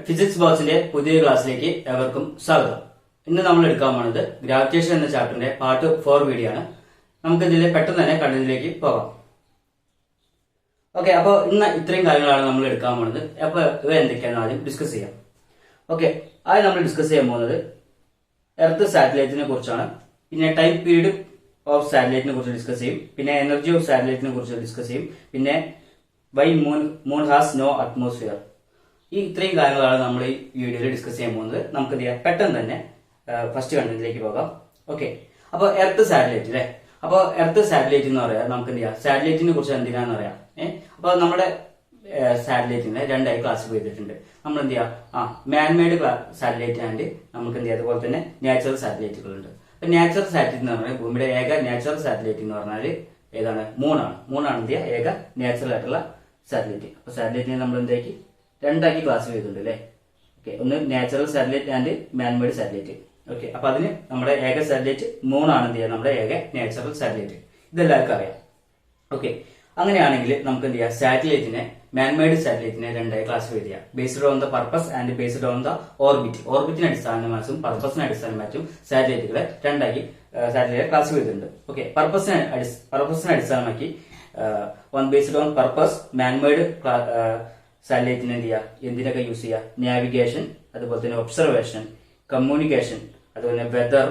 Physics ബോക്സിന്റെ പുതിയ ക്ലാസ്സിലേക്ക് എവർക്കും സ്വാഗതം. ഇന്ന് നമ്മൾ എടുക്കാൻ പോകുന്നത് ഗ്രാവിറ്റേഷൻ എന്ന ചാപ്റ്ററിന്റെ പാർട്ട് 4 വീഡിയോ ആണ്. നമുക്ക് ഇതിൽ പെട്ടെന്ന് തന്നെ കണ്ടന്റിലേക്ക് പോകാം. ഓക്കെ, അപ്പോൾ ഇന്ന് ഇത്രയും കാര്യങ്ങളാണ് നമ്മൾ എടുക്കാൻ പോകുന്നത്. അപ്പൊ ഇവ എന്തൊക്കെയാണെന്ന് ആദ്യം ഡിസ്കസ് ചെയ്യാം. ഓക്കെ, ആദ്യം നമ്മൾ ഡിസ്കസ് ചെയ്യാൻ പോകുന്നത് എർത്ത് സാറ്റലൈറ്റിനെ കുറിച്ചാണ്. പിന്നെ ടൈം പീരീഡ് ഓഫ് സാറ്റലൈറ്റിനെ കുറിച്ച് ഡിസ്കസ് ചെയ്യും. പിന്നെ എനർജി ഓഫ് സാറ്റലൈറ്റിനെ കുറിച്ച് ഡിസ്കസ് ചെയ്യും. പിന്നെ why moon has no atmosphere. ഈ ഇത്രയും കാര്യങ്ങളാണ് നമ്മൾ ഈ വീഡിയോയിൽ ഡിസ്കസ് ചെയ്യാൻ പോകുന്നത്. നമുക്ക് എന്ത് ചെയ്യാം, പെട്ടെന്ന് തന്നെ ഫസ്റ്റ് കണ്ടന്റിലേക്ക് പോകാം. ഓക്കെ, അപ്പോൾ എർത്ത് സാറ്റലൈറ്റ് അല്ലേ. അപ്പോൾ എർത്ത് സാറ്റലൈറ്റ് എന്ന് പറയാം, നമുക്ക് എന്ത് ചെയ്യാം, സാറ്റലൈറ്റിനെ കുറിച്ച് എന്തിനാന്ന് പറയാം. അപ്പോൾ നമ്മുടെ സാറ്റലൈറ്റിനെ രണ്ടായി ക്ലാസിഫൈ ചെയ്തിട്ടുണ്ട്. നമ്മൾ എന്ത് ചെയ്യാം, മാൻമെയ്ഡ് സാറ്റലൈറ്റ് ആൻഡ് നമുക്ക് എന്ത് ചെയ്യാം, അതുപോലെ തന്നെ നാച്ചുറൽ സാറ്റലൈറ്റുകളുണ്ട്. അപ്പൊ നാച്ചുറൽ സാറ്റലൈറ്റ് എന്ന് പറഞ്ഞാൽ ഭൂമിയുടെ ഏക നാച്ചുറൽ സാറ്റലൈറ്റ് എന്ന് പറഞ്ഞാൽ ഏതാണ്? മൂണാണ്. എന്ത് ചെയ്യുക, ഏക നാച്ചുറൽ ആയിട്ടുള്ള സാറ്റലൈറ്റ്. അപ്പൊ സാറ്റലൈറ്റിനെ നമ്മൾ എന്താക്കി രണ്ടാക്കി ക്ലാസിഫൈ ചെയ്തിട്ടുണ്ട് അല്ലേ. ഓക്കെ, ഒന്ന് natural satellite and man-made satellite. Okay, അപ്പൊ അതിന് നമ്മുടെ ഏക സാറ്റലൈറ്റ് മൂണാണ് എന്ത് ചെയ്യുക, നമ്മുടെ ഏക നാച്ചുറൽ സാറ്റലൈറ്റ്. ഇതെല്ലാവർക്കും അറിയാം. ഓക്കെ, അങ്ങനെയാണെങ്കിൽ നമുക്ക് എന്ത് ചെയ്യാം, സാറ്റലൈറ്റിനെ മാൻമെയ്ഡ് സാറ്റലൈറ്റിനെ രണ്ടായി ക്ലാസിഫൈ ചെയ്യാം. Based on the purpose and based on the orbit. ഓർബിറ്റിനെ അടിസ്ഥാനമാച്ചും പർപ്പസിനെ അടിസ്ഥാനമാച്ചും സാറ്റലൈറ്റുകളെ രണ്ടാക്കി സാറ്റലൈറ്റ് ക്ലാസിഫൈ ചെയ്തിട്ടുണ്ട്. ഓക്കെ, പർപ്പസിനെ അടിസ്ഥാനമാക്കി on based on purpose manmade സാറ്റലൈറ്റിനെ എന്ത് ചെയ്യുക, എന്തിനൊക്കെ യൂസ് ചെയ്യുക, നാവിഗേഷൻ, അതുപോലെ തന്നെ ഒബ്സർവേഷൻ, കമ്മ്യൂണിക്കേഷൻ, അതുപോലെ തന്നെ weather,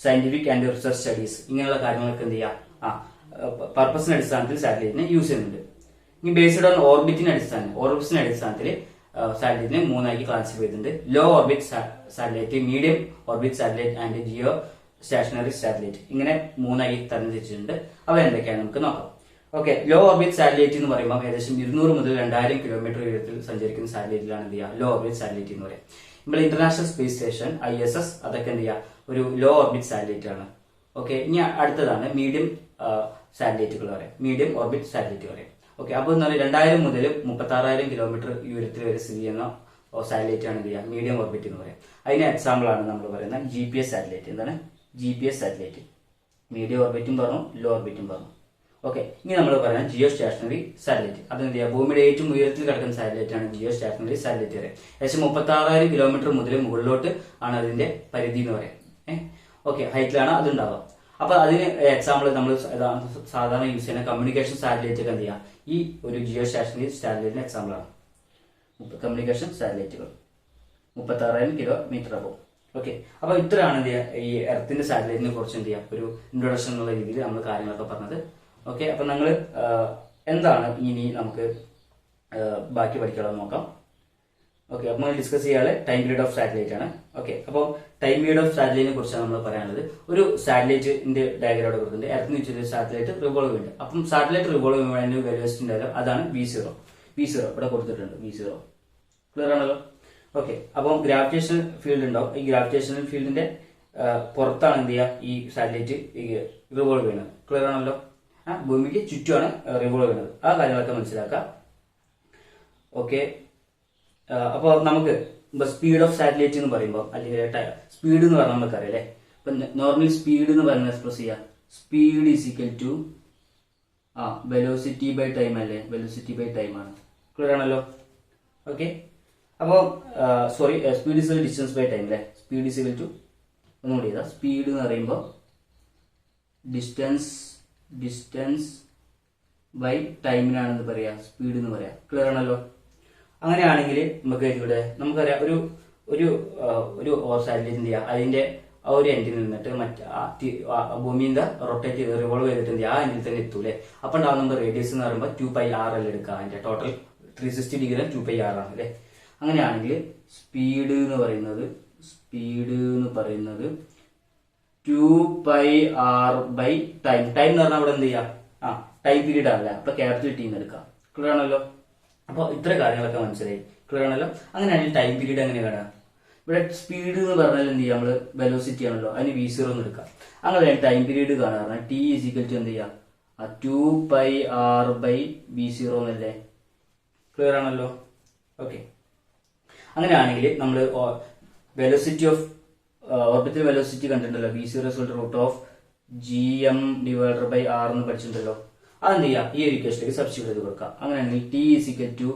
scientific and research studies, ഇങ്ങനെയുള്ള കാര്യങ്ങളൊക്കെ എന്ത് ചെയ്യുക, പർപ്പസിന്റെ അടിസ്ഥാനത്തിൽ സാറ്റലൈറ്റിനെ യൂസ് ചെയ്യുന്നുണ്ട്. ഇനി ബേസ്ഡ് ഓൺ ഓർബിറ്റിന്റെ അടിസ്ഥാനത്തിൽ സാറ്റലൈറ്റിനെ മൂന്നാക്കി ക്ലാസിഫൈ ചെയ്തിട്ടുണ്ട്. Low orbit satellite, medium orbit satellite and geostationary satellite, ഇങ്ങനെ മൂന്നായി തരംതിരിച്ചിട്ടുണ്ട്. അവ എന്തൊക്കെയാണ് നമുക്ക് നോക്കാം. ഓക്കെ, ലോ ഓർബിറ്റ് സാറ്റലൈറ്റ് എന്ന് പറയുമ്പോൾ ഏകദേശം 200 മുതൽ 2000 കിലോമീറ്റർ ഉയരത്തിൽ സഞ്ചരിക്കുന്ന സാറ്റലൈറ്റിലാണ് എന്ത് ചെയ്യുക, ലോ ഓർബിറ്റ് സാറ്റലൈറ്റ് എന്ന് പറയാം. നമ്മൾ ഇന്റർനാഷണൽ സ്പേസ് സ്റ്റേഷൻ ISS അതൊക്കെ എന്ത് ചെയ്യുക, ഒരു ലോ ഓർബിറ്റ് സാറ്റലൈറ്റ് ആണ്. ഓക്കെ, ഇനി അടുത്തതാണ് മീഡിയം സാറ്റലൈറ്റുകൾ പറയാം, മീഡിയം ഓർബിറ്റ് സാറ്റലൈറ്റ് പറയാം. ഓക്കെ, അപ്പോൾ എന്ന് പറഞ്ഞാൽ 2000 മുതൽ 36,000 കിലോമീറ്റർ ഉയരത്തിൽ വരെ സ്ഥിതി ചെയ്യുന്ന സാറ്റലൈറ്റ് ആണ് എന്ത് ചെയ്യുക, മീഡിയം ഓർബിറ്റ് എന്ന് പറയാം. അതിന് എക്സാമ്പിൾ ആണ് നമ്മൾ പറയുന്ന GPS സാറ്റലൈറ്റ്. എന്താണ് GPS സാറ്റലൈറ്റ്? മീഡിയം ഓർബിറ്റും പറഞ്ഞു, ലോ ഓർബിറ്റും പറഞ്ഞു. ഓക്കെ, ഇനി നമ്മൾ പറയുന്നത് ജിയോ സ്റ്റേഷനറി സാറ്റലൈറ്റ്. അത് എന്ത് ചെയ്യുക, ഭൂമിയുടെ ഏറ്റവും ഉയരത്തിൽ കിടക്കുന്ന സാറ്റലൈറ്റ് ആണ് ജിയോ സ്റ്റേഷനറി സാറ്റലൈറ്റ് പറയാം. ഏകദേശം 36,000 കിലോമീറ്റർ മുതൽ മുകളിലോട്ട് ആണ് അതിന്റെ പരിധി എന്ന് പറയാം. ഓക്കെ, ഹൈറ്റിലാണ് അത് ഉണ്ടാവുക. അപ്പൊ അതിന് എക്സാമ്പിൾ നമ്മൾ സാധാരണ യൂസ് ചെയ്യുന്ന കമ്മ്യൂണിക്കേഷൻ സാറ്റലൈറ്റ് ഒക്കെ എന്ത് ചെയ്യുക, ഈ ഒരു ജിയോ സ്റ്റേഷനറി സാറ്റലൈറ്റിന് എക്സാമ്പിൾ ആണ്. കമ്മ്യൂണിക്കേഷൻ സാറ്റലൈറ്റുകൾ 36,000 കിലോമീറ്റർ അപ്പോൾ. ഓക്കെ, അപ്പൊ ഇത്രയാണ് എന്ത് ചെയ്യുക, ഈ എർത്തിന്റെ സാറ്റലൈറ്റിനെ കുറിച്ച് എന്ത് ചെയ്യുക, ഒരു ഇൻട്രൊഡക്ഷൻ എന്നുള്ള രീതിയിൽ നമ്മൾ കാര്യങ്ങളൊക്കെ പറഞ്ഞത്. ഓക്കെ, അപ്പൊ നിങ്ങൾ എന്താണ് ഇനി നമുക്ക് ബാക്കി പഠിക്കാമെന്ന് നോക്കാം. ഓക്കെ, അപ്പോൾ നമ്മൾ ഡിസ്കസ് ചെയ്യാതെ ടൈം പീരീഡ് ഓഫ് സാറ്റലൈറ്റ് ആണ്. ഓക്കെ, അപ്പോൾ ടൈം പീരീഡ് ഓഫ് സാറ്റലൈറ്റിനെ കുറിച്ചാണ് നമ്മൾ പറയാനുള്ളത്. ഒരു സാറ്റലൈറ്റിന്റെ ഡയഗ്രം അവിടെ കൊടുത്തിട്ടുണ്ട്. എർത്തിന് ചുറ്റും സാറ്റലൈറ്റ് റിവോൾവ് ചെയ്യുന്നുണ്ട്. അപ്പം സാറ്റലൈറ്റ് റിവോൾവ് ചെയ്യുമ്പോൾ വെലോസിറ്റി ഉണ്ടായാലും അതാണ് V0 ഇവിടെ കൊടുത്തിട്ടുണ്ട്. V0 ക്ലിയർ ആണല്ലോ. ഓക്കെ, അപ്പം ഗ്രാവിറ്റേഷൻ ഫീൽഡ് ഉണ്ടാവും. ഈ ഗ്രാവിറ്റേഷണൽ ഫീൽഡിന്റെ പുറത്താണ് എന്ത് ചെയ്യുക, ഈ സാറ്റലൈറ്റ് റിവോൾവ് ചെയ്യുന്നത്. ക്ലിയർ ആണല്ലോ. ഭൂമിക്ക് ചുറ്റുമാണ് റിവോൾവ് ചെയ്യുന്നത്. ആ കാര്യങ്ങളൊക്കെ മനസ്സിലാക്കാം. ഓക്കെ, അപ്പോൾ നമുക്ക് സ്പീഡ് ഓഫ് സാറ്റലൈറ്റ് എന്ന് പറയുമ്പോൾ, അല്ലെങ്കിൽ സ്പീഡ് എന്ന് പറഞ്ഞാൽ നമുക്കറിയാം അല്ലേ. ഇപ്പൊ നോർമൽ സ്പീഡ് എന്ന് പറയുന്നത് എക്സ്പ്രസ് ചെയ്യാം, speed is equal to velocity by time അല്ലേ. വെലോസിറ്റി ബൈ ടൈം ആണ്. ക്ലിയർ ആണല്ലോ. ഓക്കെ, അപ്പോൾ sorry, speed is distance by time അല്ലേ. സ്പീഡ് ഈസ് ഈക്വൽ ടു ഒന്നുകൂടി ചെയ്താൽ, സ്പീഡ് എന്ന് പറയുമ്പോൾ ഡിസ്റ്റൻസ് ബൈ ടൈമിനാണെന്ന് പറയാ, സ്പീഡ് എന്ന് പറയാം. ക്ലിയർ ആണല്ലോ. അങ്ങനെയാണെങ്കിൽ നമുക്ക് ഇവിടെ നമുക്കറിയാം, ഒരു സാറ്റലൈറ്റ് എന്ത് ചെയ്യുക, അതിന്റെ ആ ഒരു എൻഡിൽ നിന്നിട്ട് ഭൂമിന്റെ റൊട്ടേറ്റ് ചെയ്ത് റിവോൾവ് ചെയ്തിട്ട് എന്ത് ചെയ്യുക, ആ എൻഡിൽ തന്നെ എത്തൂലേ. അപ്പൊ ഉണ്ടാവും നമ്മുടെ റേഡിയസ് എന്ന് പറയുമ്പോൾ 2πr അല്ലേ എടുക്കുക. അതിന്റെ ടോട്ടൽ 360 ഡിഗ്രി 2πr ആണ് അല്ലേ. അങ്ങനെയാണെങ്കിൽ സ്പീഡ് എന്ന് പറയുന്നത് 2πr ബൈ ടൈം. ടൈം എന്ന് പറഞ്ഞാൽ അവിടെ എന്ത് ചെയ്യാം, ടൈം പീരീഡ് ആണല്ലേ. അപ്പൊ ക്യാപിറ്റൽ T എന്ന് എടുക്കാം. ക്ലിയർ ആണല്ലോ. അപ്പൊ ഇത്ര കാര്യങ്ങളൊക്കെ മനസ്സിലായി. ക്ലിയർ ആണല്ലോ. അങ്ങനെയാണെങ്കിൽ ടൈം പീരീഡ് എങ്ങനെ കാണാം, ഇവിടെ സ്പീഡ് എന്ന് പറഞ്ഞാൽ എന്ത് ചെയ്യാം, നമ്മള് വെലോസിറ്റി ആണല്ലോ, അതിന് V0 എന്ന് എടുക്കാം. അങ്ങനെ ടൈം പീരീഡ് കാണാൻ T ഈസ് ഈക്വൽ ടു എന്ത് ചെയ്യാം, 2πr ബൈ V0 എന്നല്ലേ. ക്ലിയർ ആണല്ലോ. ഓക്കെ, അങ്ങനെയാണെങ്കിൽ നമ്മൾ വെലോസിറ്റി ഓഫ് ഓർബിറ്റൽ വെലോസിറ്റി കണ്ടിട്ടുണ്ടല്ലോ, V0 √gm divided by r എന്ന് പഠിച്ചിട്ടുണ്ടല്ലോ. അതെന്ത് ചെയ്യാം, ഈ ഒരു ഇക്വേഷനിലേക്ക് സബ്സ്റ്റിറ്റ്യൂട്ട് ചെയ്ത് കൊടുക്കാം. അങ്ങനെയാണെങ്കിൽ T is equal to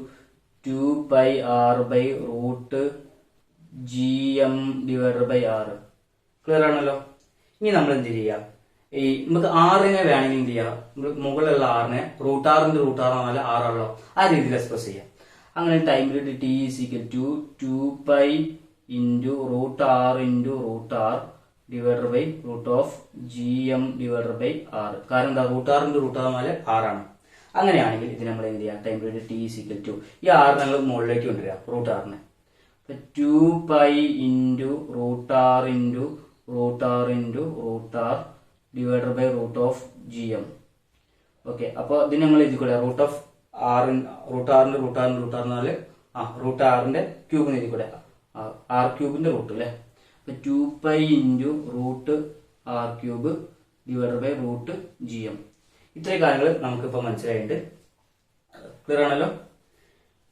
2πr/√gm/r. Clear ആണല്ലോ. ഇനി നമ്മൾ എന്ത് ചെയ്യാം, ഈ നമുക്ക് ആറിനെ വേണമെങ്കിൽ എന്ത് ചെയ്യാം, മുകളിലുള്ള ആറിനെ √r √r ആറാണല്ലോ, ആ രീതിയിൽ എക്സ്പ്രസ് ചെയ്യാം. അങ്ങനെ time period t = 2π × √r /√gm/r. കാരണം എന്താ, √r √r ആറാണ്. അങ്ങനെയാണെങ്കിൽ ഇത് നമ്മൾ എന്ത് ചെയ്യാം, ടൈം പീരീഡ് t = ഈ ആറ് നമ്മൾ മുകളിലേക്ക് കൊണ്ടുവരിക, √r-നെ. 2π × √r /√gm. ഓക്കെ, അപ്പൊ ഇതിന് നമ്മൾ എഴുതിക്കൂടെ, √r √r-ന്റെ ക്യൂബ് എഴുതിക്കൂടെ, r³ റൂട്ട് അല്ലെ. 2π × √r³ /√gm. ഇത്രയും കാര്യങ്ങൾ നമുക്കിപ്പോ മനസ്സിലായിട്ടുണ്ട്. ക്ലിയർ ആണല്ലോ.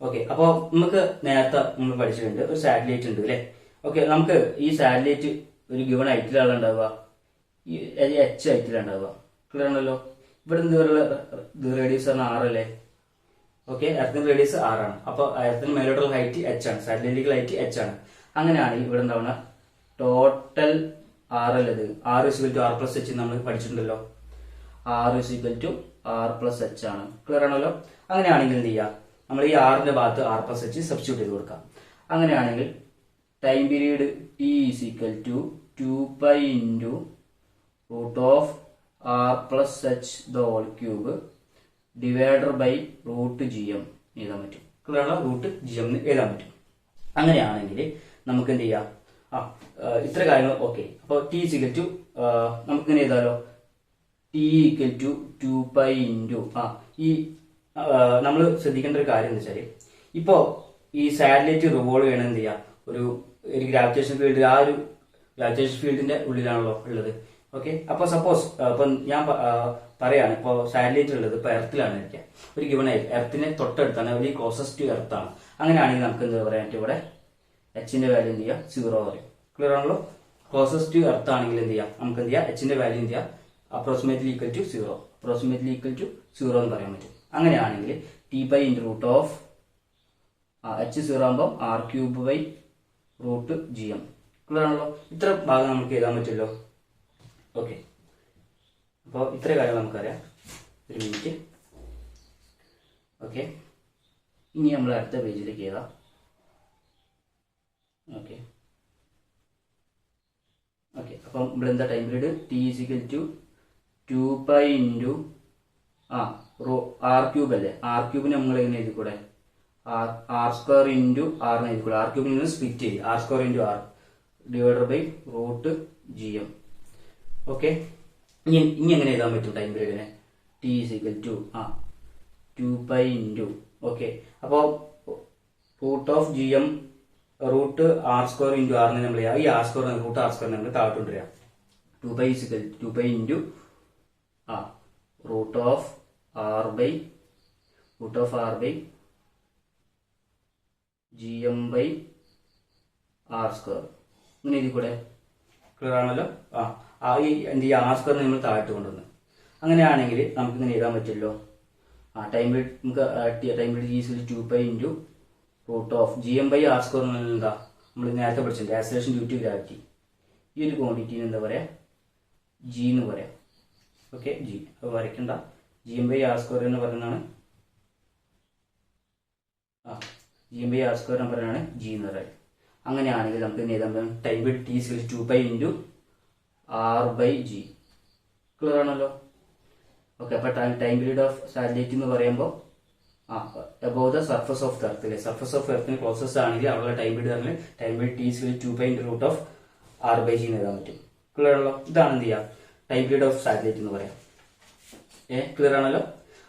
ഓക്കെ, അപ്പൊ നമുക്ക് നേരത്തെ നമ്മൾ പഠിച്ചിട്ടുണ്ട്, ഒരു സാറ്റലൈറ്റ് ഉണ്ട് അല്ലെ. ഓക്കെ, നമുക്ക് ഈ സാറ്റലൈറ്റ് ഒരു ഗിവൺ ഹൈറ്റിലാണ് ഉണ്ടാവുക, h ഹൈറ്റിലാണ് ഉണ്ടാവുക. ക്ലിയർ ആണല്ലോ. ഇവിടെ റേഡിയസ് ആണ് 6 അല്ലേ. ഓക്കെ, എർത്തിന്റെ റേഡിയസ് 6 ആണ്. അപ്പൊ എർത്തിന് മേലോട്ടുള്ള ഹൈറ്റ് h ആണ്, സാറ്റലൈറ്റിക്കൽ ഹൈറ്റ് h ആണ്. അങ്ങനെയാണെങ്കിൽ ഇവിടെ എന്താവണ ടോട്ടൽ r അല്ലത്, r = r+h നമ്മൾ പഠിച്ചിട്ടുണ്ടല്ലോ. r = r+h ആണ്. ക്ലിയർ ആണല്ലോ. അങ്ങനെയാണെങ്കിൽ എന്ത് ചെയ്യാം, നമ്മൾ ഈ r-ന്റെ ഭാഗത്ത് r+h സബ്സ്റ്റിറ്റ്യൂട്ട് ചെയ്ത് കൊടുക്കാം. അങ്ങനെയാണെങ്കിൽ ടൈം പീരീഡ് t = 2π × √r+h^3/√gm എഴുതാൻ പറ്റും. ക്ലിയർ ആണോ, √gm എഴുതാൻ പറ്റും. അങ്ങനെയാണെങ്കിൽ നമുക്ക് എന്ത് ചെയ്യാം, ഇത്ര കാര്യങ്ങൾ. ഓക്കെ, അപ്പൊ t = നമുക്ക് ഇങ്ങനെ എഴുതാലോ, t = 2π × ഈ നമ്മൾ ശ്രദ്ധിക്കേണ്ട ഒരു കാര്യം എന്ന് വെച്ചാൽ, ഇപ്പോ ഈ സാറ്റലൈറ്റ് റിവോൾവ് ചെയ്യണം എന്ത് ചെയ്യാം, ഒരു ഗ്രാവിറ്റേഷൻ ഫീൽഡ്, ആ ഒരു ഗ്രാവിറ്റേഷൻ ഫീൽഡിന്റെ ഉള്ളിലാണല്ലോ ഉള്ളത്. ഓക്കെ, അപ്പൊ സപ്പോസ് ഇപ്പൊ ഞാൻ പറയാണ്, ഇപ്പൊ സാറ്റലൈറ്റ് ഉള്ളത് ഇപ്പൊ എർത്തിലാണ് ഇരിക്കുക, ഒരു ഗിവൺ എർത്തിന് തൊട്ടടുത്താണ്, ഒരു ക്ലോസസ്റ്റ് ടു എർത്ത് ആണ്. അങ്ങനെയാണെങ്കിൽ നമുക്ക് എന്താ പറയാൻ പറ്റും, ഇവിടെ h-ന്റെ വാല്യൂ എന്ത് ചെയ്യാം, 0 പറയും. ക്ലിയർ ആണല്ലോ. ക്ലോസസ്റ്റ് ടു എർത്ത് ആണെങ്കിൽ എന്ത് ചെയ്യാം, നമുക്ക് എന്ത് ചെയ്യാം, h-ന്റെ വാല്യൂ എന്ത് ചെയ്യാം, അപ്രോക്സിമേറ്റ്ലി = 0 എന്ന് പറയാൻ പറ്റും. അങ്ങനെയാണെങ്കിൽ t π × h0 ആകുമ്പോൾ r³/√gm. ക്ലിയർ ആണല്ലോ. ഇത്ര ഭാഗം നമുക്ക് എഴുതാൻ പറ്റുമല്ലോ. ഓക്കെ, അപ്പോൾ ഇത്ര കാര്യം നമുക്കറിയാം. ഒരു മിനിറ്റ്. ഓക്കെ, ഇനി നമ്മൾ അടുത്ത പേജിലേക്ക് എഴുതാം. ഓക്കെ, അപ്പം ഇവിടെ എന്താ ടൈം പീരീഡ്, t = 2π × r³ അല്ലേ. r³ നമ്മൾ എങ്ങനെ എഴുതിക്കൂടെ, r² × r എഴുതിക്കൂടെ. r³ സ്പ്ലിറ്റ് ചെയ്യും, r² × r/√gm. ഓക്കെ, ഇനി എങ്ങനെ എഴുതാൻ പറ്റും ടൈം പീരീഡിനെ, t = 2π × ഓക്കെ, അപ്പോൾ √gm √r² × r നമ്മൾ ചെയ്യാം. ഈ r² √r² നമ്മൾ താഴോട്ടുകൊണ്ടുവരിക. 2π = 2π × √r/gm/r². ഇങ്ങനെ എഴുതി കൂടെ. ക്ലിയർ ആണല്ലോ. ഈ എന്ത് ചെയ്യുക, r² നമ്മൾ താഴോട്ട് കൊണ്ടുവന്ന്. അങ്ങനെയാണെങ്കിൽ നമുക്ക് ഇങ്ങനെ എഴുതാൻ പറ്റുമല്ലോ. ടൈം പീരീഡ് നമുക്ക് ടൈം പീരീഡ് t = 2π × √gm/r² എന്താ, നമ്മൾ നേരത്തെ പഠിച്ചിട്ടുണ്ട്, ആക്സിലറേഷൻ ഡ്യൂ ടു ഗ്രാവിറ്റി. ഈ ഒരു ക്വാണ്ടിറ്റിന് എന്താ പറയാ, g എന്ന് പറയാം. ഓക്കെ, g അപ്പോൾ വരയ്ക്കണ്ട, gm/r² എന്ന് പറയുന്നതാണ്, gm/r² എന്ന് പറയുന്നതാണ് g എന്ന് പറയുന്നത്. അങ്ങനെയാണെങ്കിൽ നമുക്ക് എഴുതാൻ പറ്റും time period t = 2π × r/g. Clear ആണല്ലോ. ഓക്കെ, അപ്പൊ ടൈം പീരീഡ് ഓഫ് സാറ്റലൈറ്റ് എന്ന് പറയുമ്പോൾ above the surface of the earth അല്ലെ, സർഫസ് ഓഫ് എർത്തിന് ക്ലോസസ്റ്റ് ആണെങ്കിൽ അവിടെ ടൈം പീരീഡ് t = 2π × √r/g എന്ന് എഴുതാൻ പറ്റും. ക്ലിയർ ആണല്ലോ. ഇതാണ് എന്ത് ചെയ്യുക, ടൈം പീരീഡ് ഓഫ് സാറ്റലൈറ്റ് എന്ന് പറയാം. ക്ലിയർ ആണല്ലോ.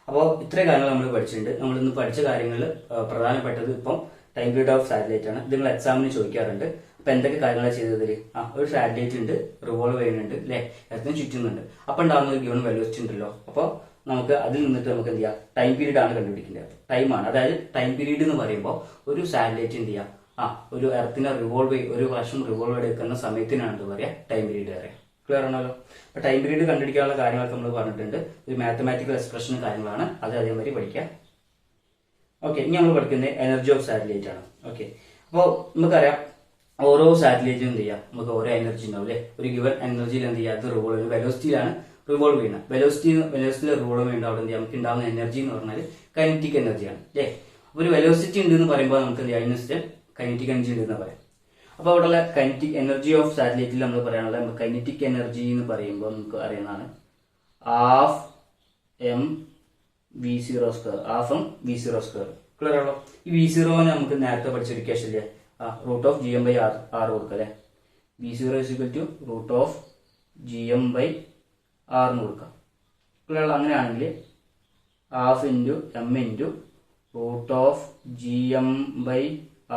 അപ്പോൾ ഇത്രയും കാര്യങ്ങൾ നമ്മൾ പഠിച്ചിട്ടുണ്ട്. നമ്മൾ ഇന്ന് പഠിച്ച കാര്യങ്ങളിൽ പ്രധാനപ്പെട്ടത് ഇപ്പം ടൈം പീരീഡ് ഓഫ് സാറ്റലൈറ്റ് ആണ്. ഇത് നിങ്ങൾ എക്സാമിന് ചോദിക്കാറുണ്ട്. അപ്പൊ എന്തൊക്കെ കാര്യങ്ങളാണ് ചെയ്തതിൽ, ഒരു സാറ്റലൈറ്റ് ഉണ്ട്, റിവോൾവ് ചെയ്യുന്നുണ്ട് അല്ലെ, എർത്തിന് ചുറ്റുന്നുണ്ട്. അപ്പൊ ഉണ്ടാകുന്ന ഒരു ഗിവൺ വെലോസിറ്റി ഉണ്ടല്ലോ. അപ്പോൾ നമുക്ക് അതിൽ നിന്നിട്ട് നമുക്ക് എന്ത് ചെയ്യാം, ടൈം പീരീഡ് ആണ് കണ്ടുപിടിക്കേണ്ടത്, ടൈമാണ്. അതായത് ടൈം പീരീഡ് എന്ന് പറയുമ്പോൾ ഒരു സാറ്റലൈറ്റ് എന്ത് ചെയ്യാം, ഒരു എർത്തിനെ ഒരു വർഷം റിവോൾവ് എടുക്കുന്ന സമയത്തിനാണ് എന്ത് പറയാ, ടൈം പീരീഡ് പറയാം. ക്ലിയർ ആണല്ലോ. അപ്പൊ ടൈം പീരീഡ് കണ്ടുപിടിക്കാനുള്ള കാര്യങ്ങളൊക്കെ നമ്മൾ പറഞ്ഞിട്ടുണ്ട്. ഒരു മാത്തമാറ്റിക്കൽ എക്സ്പ്രഷനും കാര്യങ്ങളാണ്, അത് അതേമാതിരി പഠിക്കാം. ഓക്കെ, ഇനി നമ്മൾ പഠിക്കുന്നത് എനർജി ഓഫ് സാറ്റലൈറ്റ് ആണ്. ഓക്കെ, അപ്പോൾ നമുക്കറിയാം ഓരോ സാറ്റലൈറ്റും എന്ത് ചെയ്യാം, നമുക്ക് ഓരോ എനർജി ഉണ്ടാവും അല്ലെ. ഒരു ഗിവൺ എനർജിയിൽ എന്ത് ചെയ്യുക, അത് റിവോൾവ് വെലോസിറ്റിയിലാണ് റിവോൾവ് ചെയ്യുന്നത്. വെലോസിറ്റിയിൽ റിവോൾവ് ചെയ്യുമ്പോൾ അവിടെ എന്ത് ചെയ്യാം, നമുക്ക് ഉണ്ടാകുന്ന എനർജി എന്ന് പറഞ്ഞാൽ കൈനറ്റിക് എനർജിയാണ് അല്ലേ. ഒരു വെലോസിറ്റി ഉണ്ട് എന്ന് പറയുമ്പോൾ നമുക്ക് എന്ത് ചെയ്യാം, അതിനനുസരിച്ച് കൈനറ്റിക് എനർജി ഉണ്ട് എന്ന് പറയാം. അപ്പോൾ അവിടെയുള്ള കൈനറ്റിക് എനർജി ഓഫ് സാറ്റലൈറ്റിൽ നമ്മൾ പറയാനുള്ളത്, നമുക്ക് കൈനറ്റിക് എനർജി എന്ന് പറയുമ്പോൾ നമുക്ക് അറിയുന്നതാണ് half M V zero square. Half M V zero square clear ആണല്ലോ. ഈ വി സീറോനെ നമുക്ക് നേരത്തെ പഠിച്ച ഇക്വേഷൻ ഇല്ലേ, root of G M by R കൊടുക്കുക അല്ലെ. V zero is equal to root of G M by R എന്ന് കൊടുക്കാം ക്ലിയർ ആണല്ലോ. അങ്ങനെയാണെങ്കിൽ half into M into root of G M by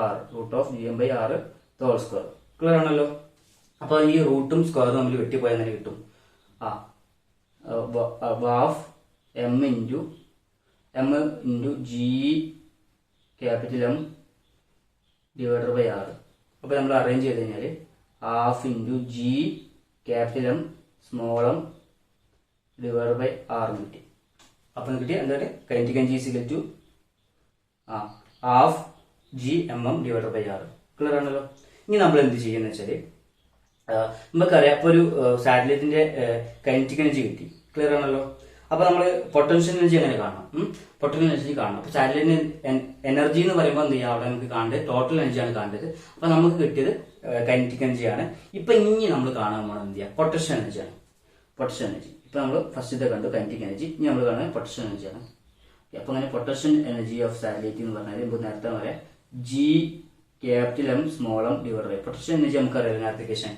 R, root of G M by R whole square clear ആണല്ലോ. അപ്പോൾ ഈ റൂട്ടും സ്ക്വയറും തമ്മിൽ വെട്ടിപ്പോയാൽ അങ്ങനെ കിട്ടും half M into G capital M divided by R. അപ്പോൾ നമ്മൾ അറേഞ്ച് ചെയ്ത് കഴിഞ്ഞാൽ half into G capital M small M divided by R എന്ന് കിട്ടി. അപ്പം കിട്ടി എന്താണ് kinetic energy is equal to half G M M divided by R clear ആണല്ലോ. ഇനി നമ്മൾ എന്ത് ചെയ്യുന്ന വെച്ചാൽ നമുക്കറിയാം, അപ്പോൾ ഒരു സാറ്റലൈറ്റിന്റെ കൈനറ്റിക് എനർജി കിട്ടി ക്ലിയർ ആണല്ലോ. അപ്പൊ നമ്മൾ പൊട്ടൻഷ്യൽ എനർജി എങ്ങനെ കാണണം, പൊട്ടൻഷ്യൽ എനർജി കാണണം. അപ്പൊ സാറ്റലൈറ്റിന് എനർജി എന്ന് പറയുമ്പോൾ എന്ത് ചെയ്യാം, അവിടെ നമുക്ക് കാണേണ്ടത് ടോട്ടൽ എനർജിയാണ് കാണേണ്ടത്. അപ്പൊ നമുക്ക് കിട്ടിയത് കൈനറ്റിക് എനർജിയാണ്. ഇപ്പൊ ഇനി നമ്മൾ കാണാൻ പോകണം എന്ത് ചെയ്യാം, പൊട്ടൻഷ്യൽ എനർജിയാണ്. പൊട്ടൻഷ്യൽ എനർജി ഇപ്പൊ നമ്മൾ ഫസ്റ്റ് കണ്ടു കൈനറ്റിക് എനർജി, ഇനി നമ്മൾ കാണുന്നത് പൊട്ടൻഷ്യൽ എനർജിയാണ്. അപ്പൊ അങ്ങനെ പൊട്ടൻഷ്യൽ എനർജി ഓഫ് സാറ്റലൈറ്റ് എന്ന് പറഞ്ഞാൽ നമുക്ക് നേരത്തെ പറയാം G capital M small M divide by potential energy നമുക്കറിയാം application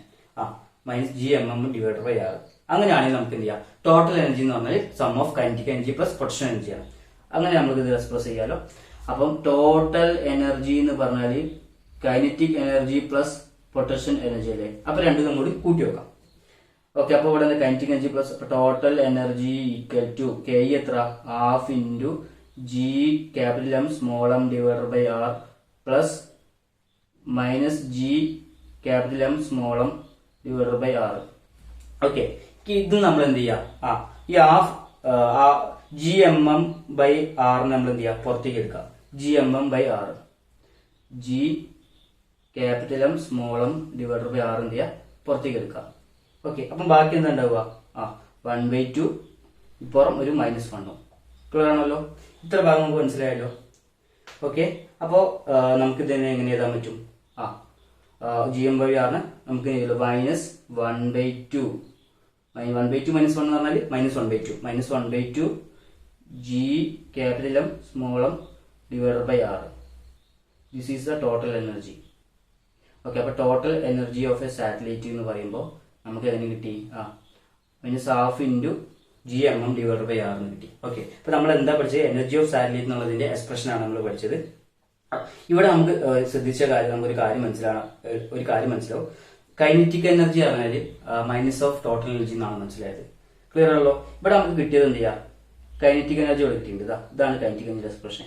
minus G M M divide by R. അങ്ങനെയാണെങ്കിൽ നമുക്ക് എന്ത് ചെയ്യാം, ടോട്ടൽ എനർജി എന്ന് പറഞ്ഞാൽ sum of kinetic energy plus potential എനർജിയാണ്. അങ്ങനെ നമുക്ക് ഇത് എക്സ്പ്രസ് ചെയ്യാലോ. അപ്പം ടോട്ടൽ എനർജി എന്ന് പറഞ്ഞാൽ kinetic energy plus potential energy അല്ലേ. അപ്പൊ രണ്ടും നമ്മൾ കൂട്ടി വെക്കാം. ഓക്കെ, അപ്പൊ ഇവിടെ kinetic energy plus total energy equal to K എത്ര, half into G capital M small M divide by R plus minus G capital M small M divide by R. Okay, ഇത് നമ്മൾ എന്ത് ചെയ്യാം, ഈ half G M M by R നമ്മൾ എന്ത് ചെയ്യാം, പുറത്തേക്ക് എടുക്കാം. G M M by R, G capital M small M divide by R എന്ത് ചെയ്യാം, പുറത്തേക്ക് എടുക്കാം. ഓക്കെ, അപ്പം ബാക്കി എന്താ ഉണ്ടാവുക, 1/2 ഇപ്പുറം ഒരു -1 ക്ലിയർ ആണല്ലോ. ഇത്ര ഭാഗം നമുക്ക് മനസ്സിലായല്ലോ. ഓക്കെ, അപ്പോ നമുക്ക് ഇതിനെ എങ്ങനെ എഴുതാൻ പറ്റും, ജി എം ബൈ ആറിന് നമുക്ക് -1/2 1/2 -1 എന്ന് പറഞ്ഞാൽ -1/2 G capital M small M divided by R. This is the total energy. Okay, അപ്പൊ total energy of a satellite എന്ന് പറയുമ്പോൾ നമുക്ക് എങ്ങനെ കിട്ടി, -1/2 into G M M divided by R എന്ന് കിട്ടി. ഓക്കെ, അപ്പൊ നമ്മൾ എന്താ പഠിച്ചത്, എനർജി ഓഫ് സാറ്റലൈറ്റ് എന്നുള്ളതിന്റെ എക്സ്പ്രഷൻ ആണ് നമ്മൾ പഠിച്ചത്. ഇവിടെ നമുക്ക് ശ്രദ്ധിച്ച കാര്യം, നമുക്ക് ഒരു കാര്യം മനസ്സിലാവും. കൈനറ്റിക് എനർജി പറഞ്ഞാൽ മൈനസ് ഓഫ് ടോട്ടൽ എനർജി എന്നാണ് മനസ്സിലായത്. ക്ലിയർ ആണല്ലോ. ഇവിടെ നമുക്ക് കിട്ടിയത് എന്ത് ചെയ്യാം, കൈനറ്റിക് എനർജി ഇവിടെ കിട്ടിയിട്ടുണ്ട്. ഇതാണ് കൈനറ്റിക് എനർജി എക്സ്പ്രഷൻ.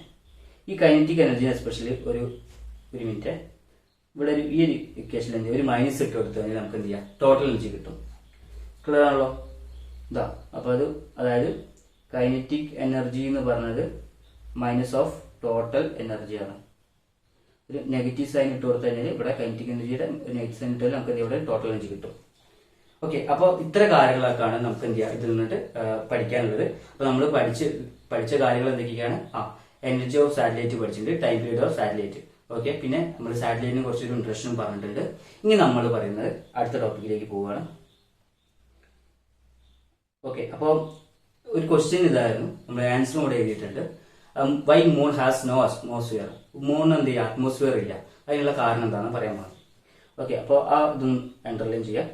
ഈ കൈനറ്റിക് എനർജി എക്സ്പ്രഷനിൽ ഒരു മിനിറ്റ് ഇവിടെ ഈ ഒരു ഇക്വേഷനിൽ എന്ത് ചെയ്യും, ഒരു മൈനസ് ഇട്ട് കൊടുത്തു കഴിഞ്ഞാൽ നമുക്ക് എന്ത് ചെയ്യാം, ടോട്ടൽ എനർജി കിട്ടും. ക്ലിയർ ആണല്ലോ. അപ്പൊ അതായത് കൈനറ്റിക് എനർജി എന്ന് പറഞ്ഞത് മൈനസ് ഓഫ് ടോട്ടൽ എനർജിയാണ്. ഒരു നെഗറ്റീവ് സൈൻ ഇട്ട് കൊടുത്തു കഴിഞ്ഞാൽ ഇവിടെ കൈനറ്റിക് എനർജിയുടെ നെഗറ്റീവ് സൈൻ ഇട്ടാൽ നമുക്ക് ഇവിടെ ടോട്ടൽ എനർജി കിട്ടും. ഓക്കെ, അപ്പോൾ ഇത്ര കാര്യങ്ങളൊക്കെയാണ് നമുക്ക് എന്ത് ചെയ്യാം ഇതിൽ നിന്നിട്ട് പഠിക്കാനുള്ളത്. അപ്പൊ നമ്മൾ പഠിച്ച കാര്യങ്ങൾ എന്തൊക്കെയാണ്, എനർജി ഓഫ് സാറ്റലൈറ്റ് പഠിച്ചിട്ടുണ്ട്, time period of satellite. Okay, പിന്നെ നമ്മൾ സാറ്റലൈറ്റിനെ കുറിച്ചൊരു ഇൻട്രസ്റ്റും പറഞ്ഞിട്ടുണ്ട്. ഇനി നമ്മൾ പറയുന്നത് അടുത്ത ടോപ്പിക്കിലേക്ക് പോവുകയാണ്. ഓക്കെ, അപ്പോൾ ഒരു ക്വസ്റ്റ്യൻ ഇതായിരുന്നു, നമ്മൾ ആൻസറും കൂടെ എഴുതിയിട്ടുണ്ട്. Why moon has no atmosphere. Moon എന്ത് ചെയ്യുക, അറ്റ്മോസ്ഫിയർ ഇല്ല. അതിനുള്ള കാരണം എന്താണെന്ന് പറയാൻ പോകുന്നത്. ഓക്കെ, അപ്പോൾ ഇതും അണ്ടർലൈൻ ചെയ്യാം.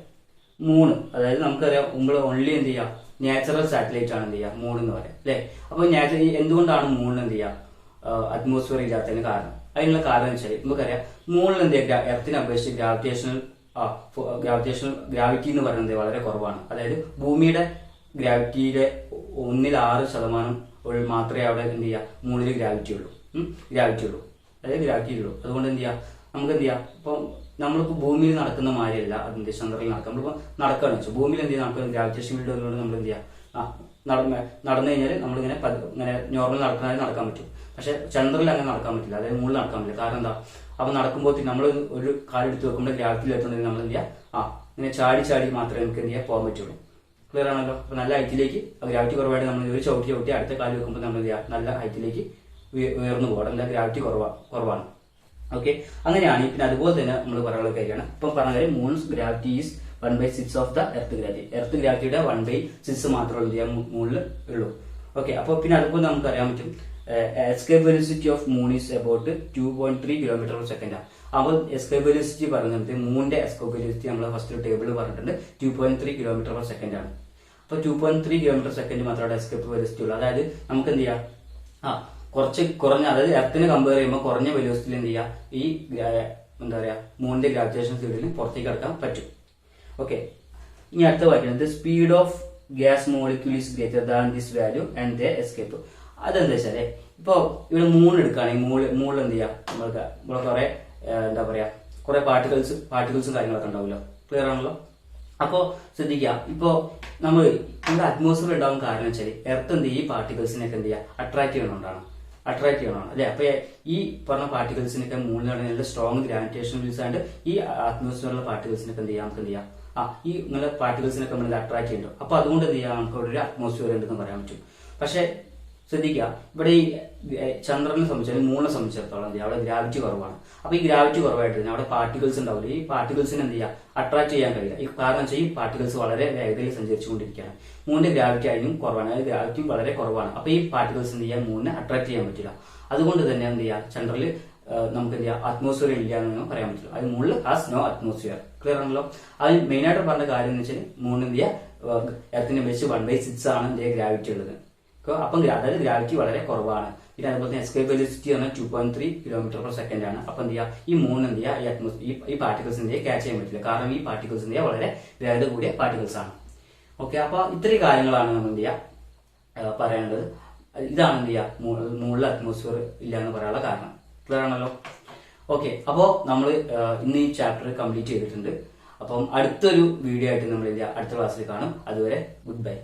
മൂണ്, അതായത് നമുക്കറിയാം നമ്മൾ ഓൺലി എന്ത് ചെയ്യാം, നാച്ചുറൽ സാറ്റലൈറ്റ് ആണ് എന്ത് ചെയ്യുക, മൂൺ എന്ന് പറയാം അല്ലെ. അപ്പോൾ എന്തുകൊണ്ടാണ് മൂണിന് എന്ത് ചെയ്യുക അറ്റ്മോസ്ഫിയർ ഇല്ലാത്തതിന് കാരണം? അതിനുള്ള കാരണം എന്ന് വെച്ചാൽ നമുക്കറിയാം മൂണിൽ എന്ത് ചെയ്യുക, എർത്തിനെ അപേക്ഷിച്ച് ഗ്രാവിറ്റി എന്ന് പറയുന്നത് വളരെ കുറവാണ്. അതായത് ഭൂമിയുടെ ഗ്രാവിറ്റിയുടെ 1/6% മാത്രമേ അവിടെ എന്ത് ചെയ്യുക, മൂണിൽ ഗ്രാവിറ്റി ഉള്ളൂ. അതായത് ഗ്രാവിറ്റി ഉള്ളൂ. അതുകൊണ്ട് എന്ത് ചെയ്യാം, നമുക്ക് എന്ത് ചെയ്യാം, ഇപ്പൊ നമ്മളിപ്പോ ഭൂമിയിൽ നടക്കുന്ന മാതിരിയല്ല അതിന്റെ ചന്ദ്രനിൽ നടക്കാം. നമ്മളിപ്പോ നടക്കുകയാണെന്ന് വെച്ചാൽ ഭൂമിയിൽ എന്ത് ചെയ്യാം, നമുക്ക് ഗ്രാവിറ്റേഷൻ ഫീൽഡ് ഉള്ളതുകൊണ്ട് നമ്മൾ എന്ത് ചെയ്യാം, നടന്നു കഴിഞ്ഞാൽ നമ്മളിങ്ങനെ ഇങ്ങനെ നോർമൽ നടക്കുന്നതിന് നടക്കാൻ പറ്റും. പക്ഷെ ചന്ദ്രനിൽ അങ്ങനെ നടക്കാൻ പറ്റില്ല, അതായത് മുകളിൽ നടക്കാൻ പറ്റില്ല. കാരണം എന്താ, അപ്പൊ നടക്കുമ്പോൾ നമ്മൾ ഒരു കാലെടുത്ത് വെക്കുമ്പോൾ ഗ്രാവിറ്റിയിൽ എത്തുന്നതിന് നമ്മൾ എന്ത് ചെയ്യുക, ഇങ്ങനെ ചാടി ചാടി മാത്രമേ നമുക്ക് എന്ത് ചെയ്യാൻ പോകാൻ പറ്റുള്ളൂ. ക്ലിയർ ആണല്ലോ. അപ്പൊ നല്ല ഹൈറ്റിലേക്ക് ഗ്രാവിറ്റി കുറവായിട്ട് നമ്മൾ ഒരു ചവിട്ടി അടുത്ത കാല് വെക്കുമ്പോൾ നമ്മൾ എന്ത് ചെയ്യുക, നല്ല ഹൈറ്റിലേക്ക് ഉയർന്നു പോകാം. അല്ല ഗ്രാവിറ്റി കുറവാണ്. ഓക്കെ, അങ്ങനെയാണ്. പിന്നെ അതുപോലെ തന്നെ നമ്മൾ പറയാനുള്ള കാര്യമാണ് ഇപ്പം പറഞ്ഞ കാര്യം, moon's gravity is 1/6 of the earth gravity. Earth ഗ്രാവിറ്റിയുടെ 1/6 മാത്രമേ എന്ത് ചെയ്യാൻ മുകളിൽ ഉള്ളൂ. ഓക്കെ, അപ്പോൾ പിന്നെ അതുപോലെ നമുക്ക് അറിയാൻ പറ്റും escape velocity of moon is about 2.3 km/s. അപ്പോൾ എസ്കേപ്പ് വെലോസിറ്റി പറയുന്നത് മൂണിന്റെ എസ്കേപ്പ് വെലോസിറ്റി നമ്മൾ ഫസ്റ്റ് ടേബിളിൽ പറഞ്ഞിട്ടുണ്ട് 2.3 km/s ആണ്. അപ്പോൾ 2.3 km/s മാത്രമേ എസ്കേപ്പ് വെലോസിറ്റി ഉള്ളൂ. അതായത് നമുക്ക് എന്ത് ചെയ്യാം, കുറച്ച് കുറഞ്ഞ, അതായത് എർത്തിനെ കമ്പയർ ചെയ്യുമ്പോൾ കുറഞ്ഞ വെലോസിറ്റിയിൽ എന്ത് ചെയ്യുക, ഈ എന്താ പറയാ മൂണിന്റെ ഗ്രാവിറ്റേഷൻ ഫീൽഡിൽ പുറത്തേക്ക് കടക്കാൻ പറ്റും. ഓക്കെ, ഇനി അടുത്ത വായിക്കുന്നത് speed of gas molecule is greater than this value and the escape. അതെന്താ വെച്ചാല്, ഇപ്പൊ ഇവിടെ മൂൺ എടുക്കുകയാണെങ്കിൽ മുകളിൽ എന്ത് ചെയ്യാം, നമ്മളെ കുറെ എന്താ പറയാ കുറെ പാർട്ടിക്കിൾസും കാര്യങ്ങളൊക്കെ ഉണ്ടാവുമല്ലോ. ക്ലിയർ ആണല്ലോ. അപ്പോ ശ്രദ്ധിക്കുക, ഇപ്പോ നമ്മുടെ അറ്റ്മോസ്ഫിയർ ഉണ്ടാവാൻ കാരണം വെച്ചാൽ എർത്ത് എന്ത് ചെയ്യും, ഈ പാർട്ടിക്കിൾസിനൊക്കെ എന്ത് ചെയ്യുക, അട്രാക്ട് ചെയ്യണോണ്ടാണ് അല്ലെ. അപ്പൊ ഈ പറഞ്ഞ പാർട്ടിക്കിൾസിനൊക്കെ മൂന്ന് നല്ല സ്ട്രോങ് ഗ്രാവിറ്റേഷൻ ഫീൽഡ്സ് ആയിട്ട് ഈ അറ്റ്മോസ്ഫിയറിലെ പാർട്ടിക്കിൾസിനൊക്കെ എന്ത് ചെയ്യാം, നമുക്ക് എന്ത് ചെയ്യാം, ഈ ഇങ്ങനെ പാർട്ടിക്കിൾസിനൊക്കെ നമ്മൾ അട്രാക്ട് ചെയ്യുന്നുണ്ട്. അപ്പൊ അതുകൊണ്ട് എന്ത് ചെയ്യാം, നമുക്ക് ഒരു അറ്റ്മോസ്ഫിയർ ഉണ്ടെന്ന് പറയാൻ പറ്റും. പക്ഷെ ശ്രദ്ധിക്കുക, ഇവിടെ ഈ ചന്ദ്രനെ സംബന്ധിച്ചാലും മൂണിനെ സംബന്ധിച്ചിടത്തോളം എന്ത് ചെയ്യുക, അവിടെ ഗ്രാവിറ്റി കുറവാണ്. അപ്പൊ ഈ ഗ്രാവിറ്റി കുറവായിട്ട് തന്നെ അവിടെ പാർട്ടിക്കിൾസ് ഉണ്ടാവില്ല. ഈ പാർട്ടിക്കിൾസിന് എന്ത് ചെയ്യുക, അട്രാക്ട് ചെയ്യാൻ കഴിയില്ല. ഈ കാരണം വെച്ചാൽ ഈ പാർട്ടിക്കിൾസ് വളരെ വേഗതയിൽ സഞ്ചരിച്ചുകൊണ്ടിരിക്കുകയാണ്. മൂന്നിന്റെ ഗ്രാവിറ്റി ആയാലും കുറവാണ്, അതായത് ഗ്രാവിറ്റിയും വളരെ കുറവാണ്. അപ്പൊ ഈ പാർട്ടിക്കിൾസ് എന്ത് ചെയ്യാൻ മൂന്നിനെ അട്രാക്ട് ചെയ്യാൻ പറ്റില്ല. അതുകൊണ്ട് തന്നെ എന്ത് ചെയ്യുക, ചന്ദ്രനിൽ നമുക്ക് എന്ത് ചെയ്യാം, അറ്റ്മോസ്ഫിയർ ഇല്ല എന്ന് പറയാൻ പറ്റില്ല. അത് മുകളിൽ ഹാസ് നോ അറ്റ്മോസ്ഫിയർ. ക്ലിയർ ആണല്ലോ. അത് മെയിൻ ആയിട്ട് പറഞ്ഞ കാര്യം എന്ന് വെച്ചാൽ മൂന്ന് എന്ത് ചെയ്യുക, എർത്തിനെ വെച്ച് 1/6 ആണ് എന്ത് ചെയ്യുക ഗ്രാവിറ്റി ഉള്ളത്. അപ്പം അതായത് ഗ്രാവിറ്റി വളരെ കുറവാണ്. പിന്നെ അതുപോലെ തന്നെ എസ്കേപ്പ് വെലോസിറ്റി പറഞ്ഞാൽ 2.3 km/s ആണ്. അപ്പൊ എന്ത് ചെയ്യുക, ഈ മൂന്ന് എന്ത് ചെയ്യുക, ഈ പാർട്ടിക്കിൾസ് എന്ത് ചെയ്യുക, ക്യാച്ച് ചെയ്യാൻ പറ്റില്ല. കാരണം ഈ പാർട്ടിക്കിൾസ് എന്ത് ചെയ്യുക, വളരെ വേഗത കൂടിയ പാർട്ടിക്കിൾസ് ആണ്. ഓക്കെ, അപ്പൊ ഇത്രയും കാര്യങ്ങളാണ് നമ്മൾ എന്ത് ചെയ്യുക പറയേണ്ടത്. ഇതാണ് എന്ത് ചെയ്യുക, മുകളിൽ അറ്റ്മോസ്ഫിയർ ഇല്ല എന്ന് പറയാനുള്ള കാരണം. ക്ലിയർ ആണല്ലോ. ഓക്കെ, അപ്പോൾ നമ്മൾ ഇന്ന് ഈ ചാപ്റ്റർ കംപ്ലീറ്റ് ചെയ്തിട്ടുണ്ട്. അപ്പം അടുത്തൊരു വീഡിയോ ആയിട്ട് നമ്മൾ അടുത്ത ക്ലാസ്സിൽ കാണും. അതുവരെ ഗുഡ് ബൈ.